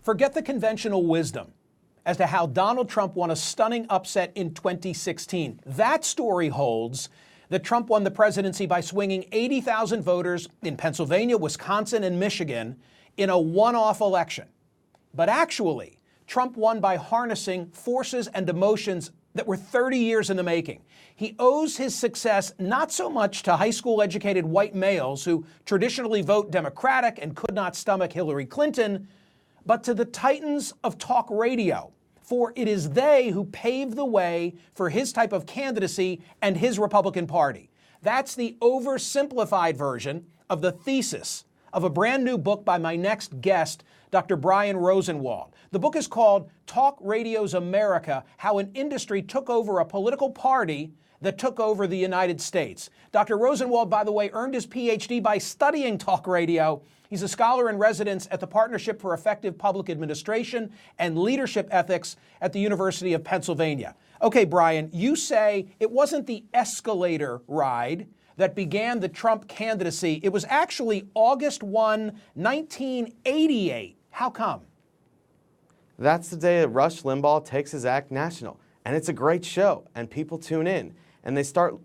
Forget the conventional wisdom as to how Donald Trump won a stunning upset in 2016. That story holds that Trump won the presidency by swinging 80,000 voters in Pennsylvania, Wisconsin, and Michigan in a one-off election. But actually, Trump won by harnessing forces and emotions that were 30 years in the making. He owes his success not so much to high school educated white males who traditionally vote Democratic and could not stomach Hillary Clinton, but to the titans of talk radio, for it is they who paved the way for his type of candidacy and his Republican Party. That's the oversimplified version of the thesis of a brand new book by my next guest, Dr. Brian Rosenwald. The book is called Talk Radio's America: How an Industry Took Over a Political Party That Took Over the United States. Dr. Rosenwald, by the way, earned his PhD by studying talk radio. He's a scholar in residence at the Partnership for Effective Public Administration and Leadership Ethics at the University of Pennsylvania. Okay, Brian, you say it wasn't the escalator ride that began the Trump candidacy. It was actually August 1, 1988. How come? That's the day that Rush Limbaugh takes his act national. And it's a great show, and people tune in. And they start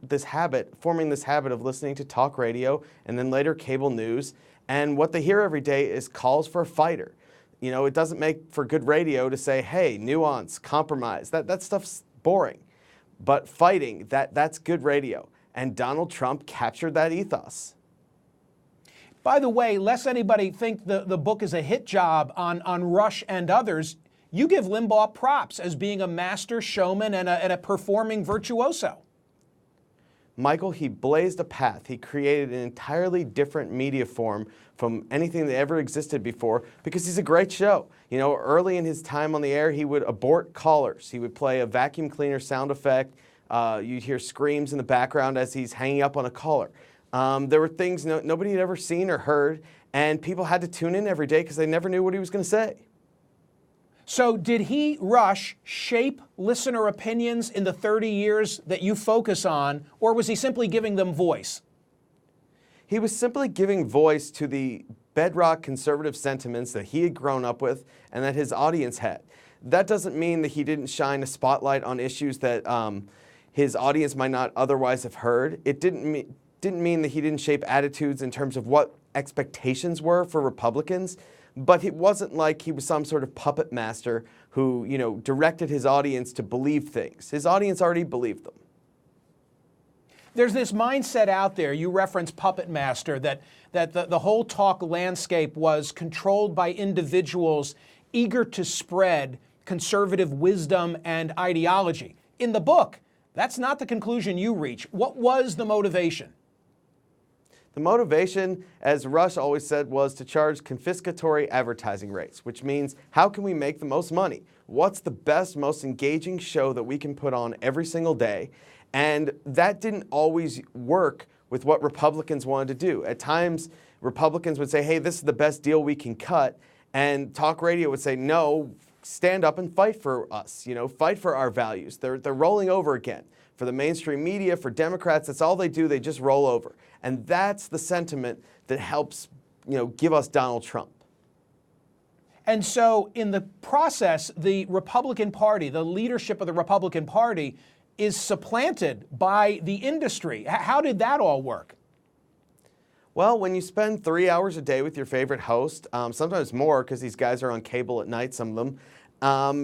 forming this habit of listening to talk radio and then later cable news. And what they hear every day is calls for a fighter. You know, it doesn't make for good radio to say, hey, nuance, compromise. That stuff's boring. But fighting, that's good radio. And Donald Trump captured that ethos. By the way, lest anybody think the book is a hit job on Rush and others, you give Limbaugh props as being a master showman and a performing virtuoso. Michael, he blazed a path. He created an entirely different media form from anything that ever existed before because he's a great show. You know, early in his time on the air, he would abort callers. He would play a vacuum cleaner sound effect. You'd hear screams in the background as he's hanging up on a caller. There were things nobody had ever seen or heard, and people had to tune in every day because they never knew what he was going to say. So did he, Rush, shape listener opinions in the 30 years that you focus on, or was he simply giving them voice? He was simply giving voice to the bedrock conservative sentiments that he had grown up with and that his audience had. That doesn't mean that he didn't shine a spotlight on issues that his audience might not otherwise have heard. It didn't mean that he didn't shape attitudes in terms of what expectations were for Republicans. But it wasn't like he was some sort of puppet master who, you know, directed his audience to believe things. His audience already believed them. There's this mindset out there, you reference puppet master, that the whole talk landscape was controlled by individuals eager to spread conservative wisdom and ideology. In the book, that's not the conclusion you reach. What was the motivation? The motivation, as Rush always said, was to charge confiscatory advertising rates, which means how can we make the most money? What's the best, most engaging show that we can put on every single day? And that didn't always work with what Republicans wanted to do. At times, Republicans would say, hey, this is the best deal we can cut. And talk radio would say, no, stand up and fight for us, you know, fight for our values. They're rolling over again. For the mainstream media, for Democrats, that's all they do. They just roll over. And that's the sentiment that helps, you know, give us Donald Trump. And so in the process, the Republican Party, the leadership of the Republican Party is supplanted by the industry. How did that all work? Well, when you spend 3 hours a day with your favorite host, sometimes more because these guys are on cable at night, some of them,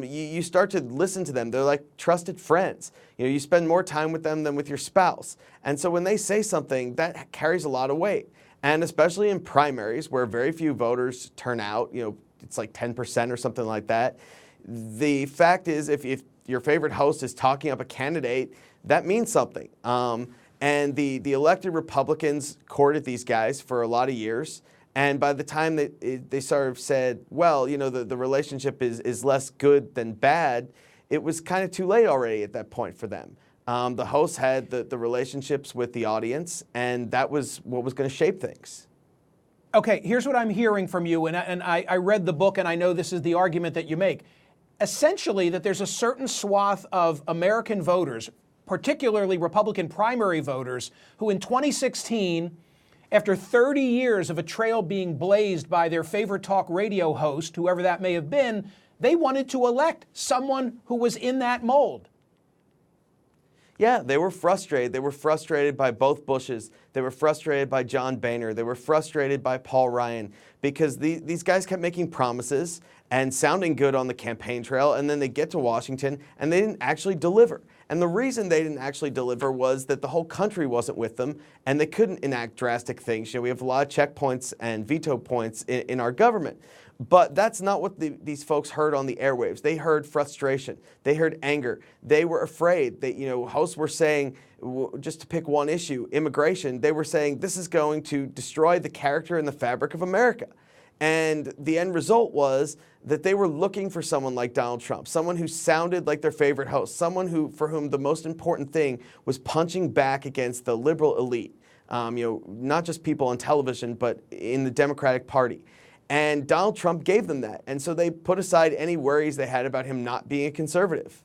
you start to listen to them. They're like trusted friends. You know, you spend more time with them than with your spouse. And so when they say something, that carries a lot of weight. And especially in primaries where very few voters turn out, you know, it's like 10% or something like that. The fact is, if your favorite host is talking up a candidate, that means something. And the elected Republicans courted these guys for a lot of years. And by the time they sort of said, well, you know, the relationship is less good than bad, it was kind of too late already at that point for them. The hosts had the relationships with the audience, and that was what was going to shape things. Okay, here's what I'm hearing from you, and I read the book, and I know this is the argument that you make. Essentially, that there's a certain swath of American voters, particularly Republican primary voters, who in 2016 After 30 years of a trail being blazed by their favorite talk radio host, whoever that may have been, they wanted to elect someone who was in that mold. Yeah, they were frustrated. They were frustrated by both Bushes. They were frustrated by John Boehner. They were frustrated by Paul Ryan because these guys kept making promises and sounding good on the campaign trail, and then they get to Washington and they didn't actually deliver. And the reason they didn't actually deliver was that the whole country wasn't with them and they couldn't enact drastic things. You know, we have a lot of checkpoints and veto points in our government. But that's not what these folks heard on the airwaves. They heard frustration. They heard anger. They were afraid that, hosts were saying, just to pick one issue, immigration, they were saying this is going to destroy the character and the fabric of America. And the end result was that they were looking for someone like Donald Trump, someone who sounded like their favorite host, someone for whom the most important thing was punching back against the liberal elite, not just people on television, but in the Democratic Party. And Donald Trump gave them that. And so they put aside any worries they had about him not being a conservative.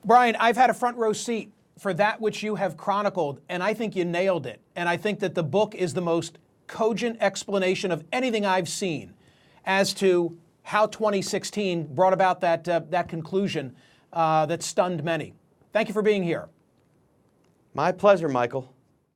Brian, I've had a front row seat for that which you have chronicled, and I think you nailed it. And I think that the book is the most cogent explanation of anything I've seen as to how 2016 brought about that conclusion that stunned many. Thank you for being here. My pleasure, Michael.